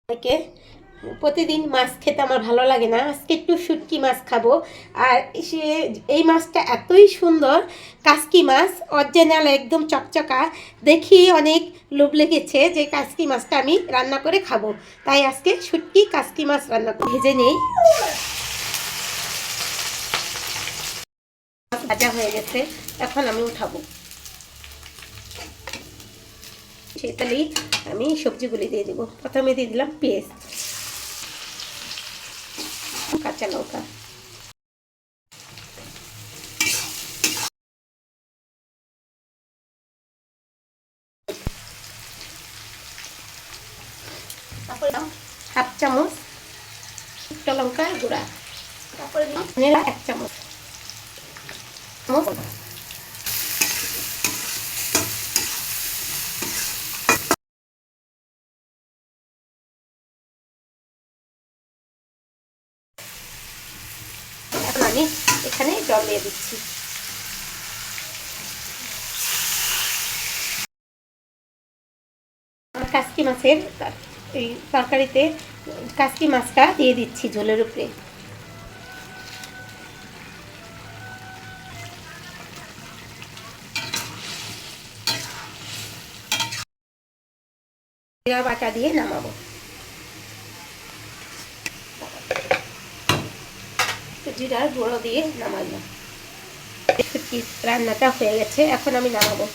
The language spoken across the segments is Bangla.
থেকে প্রতিদিন মাছ খেতে আমার ভালো লাগে না, আজকে একটু শুটকি মাছ খাবো। আর সে এই মাছটা এতই সুন্দর, কাসকি মাছ অরিজিনাল একদম চকচকা, দেখি অনেক লোভ লেগেছে যে কাসকি মাছটা আমি রান্না করে খাবো। তাই আজকে শুটকি কাসকি মাছ রান্না করে ভেজে নেই। ভাজা হয়ে গেছে, এখন আমি উঠাবো। সেটাই আমি সবজিগুলি দিয়ে দেবো। প্রথমে দিয়ে দিলাম পেঁয়াজ, কাঁচা লঙ্কা, তারপরে হাফ চামচ শুকনো লঙ্কার গুঁড়া, তারপরে ধনিয়া 1 চামচ, এখন আমি এখানে জল দিয়ে দিচ্ছি। আমার কাসকি মাছের এই তরকারিতে কাসকি মাছটা দিয়ে দিচ্ছি ঝোলের উপরে। জিরা বাটা দিয়ে নামাবো, জিরার গুঁড়ো দিয়ে নামাবো। রান্নাটা হয়ে গেছে, এখন আমি নামাবো।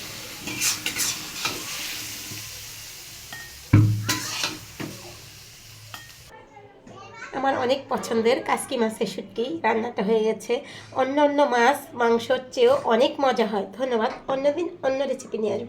আমার অনেক পছন্দের কাসকি মাছের শুটকি রান্নাটা হয়ে গেছে। অন্য অন্য মাছ মাংসর চেয়েও অনেক মজা হয়। ধন্যবাদ, অন্যদিন অন্য রেসিপি নিয়ে আসবো।